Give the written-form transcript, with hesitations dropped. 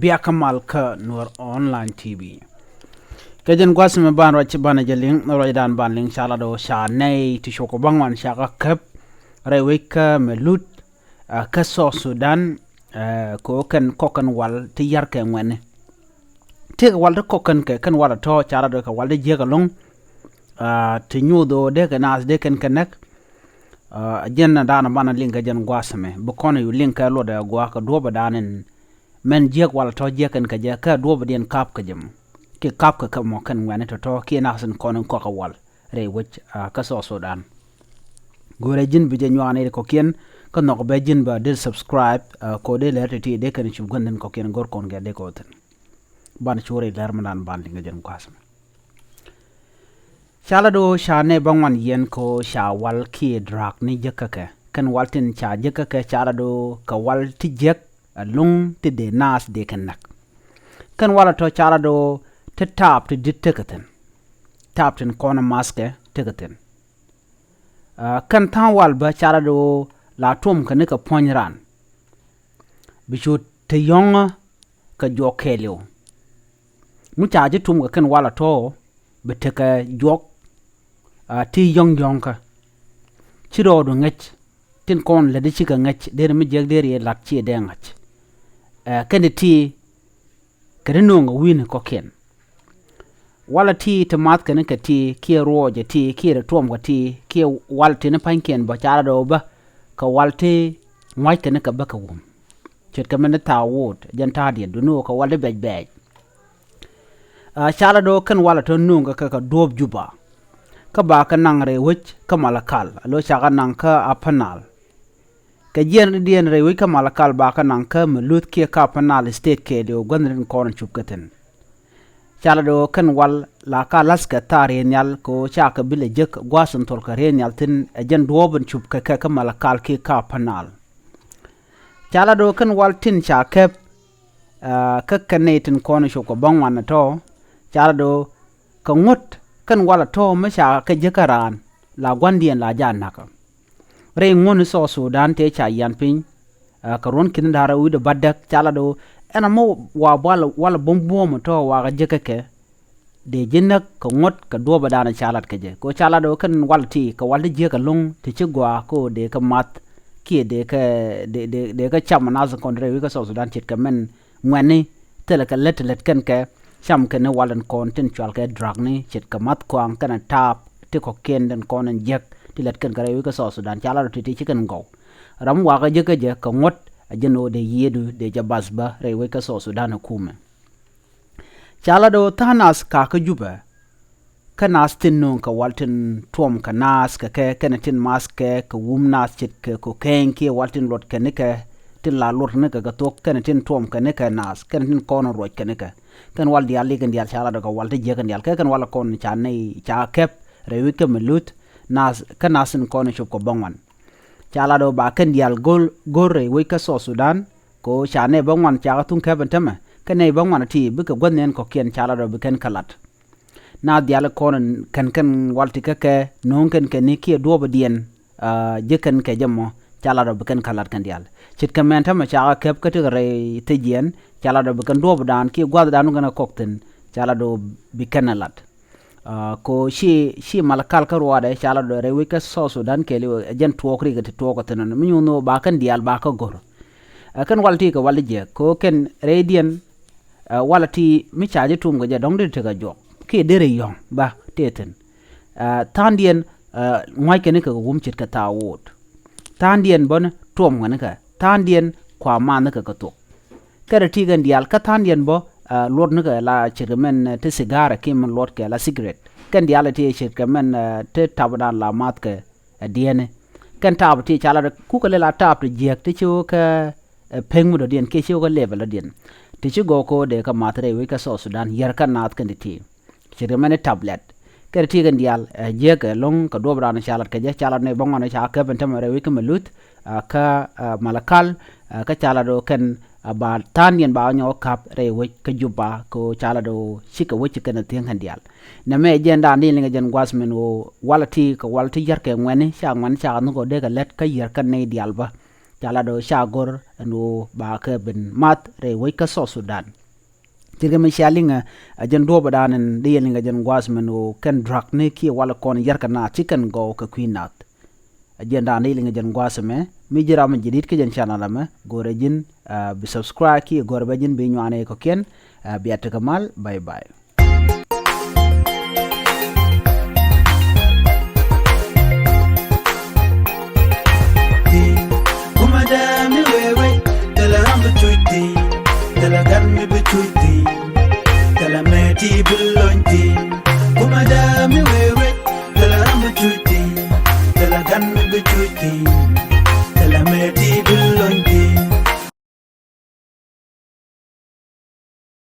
Biakamal ka nur online TV. Kajan gwas me ban rachi bana jaling no dan ban ling shala do sha nei ti shoko bangwan sha ka kep reweka melut ka so Sudan ko kan wal ti yar ke ngwene ti wal de kokan ke kan wala to chara do ka wal de je ka long ti nyudo de ka nas de kan kanak jenna dana bana ling ka jan gwas me bu kono yu ling ka lo da gwa ka do ba danen men je wal to je kan ka je ka do ba den kap ka jem ke kap ka mo kan ngwane to ke nasen kono ko ka wal re wich ka so Sudan gore jin bi je nywane ko ken ko no be jin ba de subscribe ko de lerte ti de kan chum gonden ko ken gor kon ge de ko ten ban chore lar manan ban linga jen kwasam chala do shane bangwan yen ko sha wal ki drak ni jekaka kan waltin cha jekaka chala do ka wal ti jek lung ti de nas de kan nak kan wala to chala do te tap ti dit tekaten tap tin kona maske tekaten kan tan wal ba chala do la tom ka ne ka ponran bichu te yonga ka jokelio mu chaje tum ka kan wala to bete ka jok ti yong ka chiro do ngech tin kon le de chika ngech de mi jeg de lat chi de ngach kan ti ka no nga win ko ken wala ti te mat ka ne ka ti ki roje ti ki re tom ka ti ki wal ti ne panken ba chala do ba ka walte ngwai ka ne ka ba ka wum chet ka men ta wot jan ta de do no ka walde bej chala do kan wala to nunga ka dob juba ka ba ka nang re wich ka malakal lo chaga nang ka apanal ka jen dien re wi ka malakal ba ka nang ka mulut ki ka apanal state ke do gondren kon chupkaten chala do kan wal la ka las ka tare nyal ko cha ka bile jek gwasun tol ka re nyal tin jen doben chupka ka malakal ki ka apanal chala do kan wal tin cha kep ka kanetin kon shoko bangwan to chala do ka ngot kan wala to ma sha ka jekaran la gwandien la janaka re ngon so Sudan te cha yan pin ka ron kin dara wi de badak chala do ena mo wa wala bombo mo to wa ga jekake de jinnak ka ngot ka do badana chalat ka je ko chala do kan wal ti ka wal je ka lung ti chigwa ko de ka mat ki de ka de ka cham na za kon re wi ka so Sudan chit ka men ngwani tele ka let kan ka cham ke ne walan kon tin chwal ke drag ni chit ka mat kwang kana tap ti ko ken den kon en jek ti let kan kare wi ka so Sudan chala ti ti kan go ram wa ga je ka ngot ajeno de yedu de jabas ba re wi ka so Sudan kume chala do tanas ka juba kanas tin non ka waltin tom ka nas ka kana tin mas ka wum nas chit ka ko ken ki waltin lot ka ne ka tin la lot ne ka tok kana tin tom ka ne ka nas kana tin kon ro ka ne ka kan wal dial ligan dial chala do ka wal te je kan dial kan wala kon cha nei cha kep rewi ke melut nas kan nasin kon chup ko bangwan chala do ba kan dial gol rewi ka so Sudan ko cha ne bangwan cha tun ka bantama kan nei bangwan ti bu ka gonnen ko ken chala do bu kan kalat na dial kon kan wal ti ka ke non kan ni ki do ba dien je kan ke jammo chala do bu kan kalat kan dial chit ka men tama cha kep ka te re te jen chala do bukan do dan ki gwad danu gana kokten chala do bikanalat ko shi malakal ka ruwa da chala do rewi ka so Sudan ke li jen tuokri ga tuokoten mi no ba kan dial ba ka gor kan walti ka walje ko ken radian walati mi chaje tum ga dong de ga jok ki dere yong ba teten tandien ngwai ke ne ka gum chit ka tawot tandien bon tom ngane ka tandien kwa man ka ka to kada tigan dial ka tan yen bo lord naga la chirmen te sigara kim lord ke la cigarette kan dial te chirmen te tabdan la mat ke diene kan tab ti chala ku ka la tab te jek te chu ka pengmu do dien ke chu ka level dien te chu go ko de ka matre wi ka so Sudan yer kan nat kan ti chirmen tablet kada tigan dial jek long ka dobra na chala ke je chala ne bangona cha ka bentam re wi ka melut ka malakal ka chala do kan ba tan yen ba nyo kap re wi ka juba ko chala do shika wi ka na tiang handial na me jenda ni linga jen gwasmen wo walati ka walati yar ke ngwani sha ngwan sha no go de ka let ka yar kan ne dial ba jala do shagor no ba ka bin mat re wai ka so Sudan tirga me shalinga ajan do badanen de yelinga jan gwasmen o kan drak ne ki wala kon yarka na chicken go ka queenat ajan da ne linga jan gwasme mi jira ma jidit ke jan channel ma gore jin bi subscribe ki gore ba jin bi nyane ko ken bi atakamal bye bye kumadami wewe tala rambu chuiti tala ganmi bichuiti tala meti bulonti kumadami wewe tala rambu chuiti tala ganmi bichuiti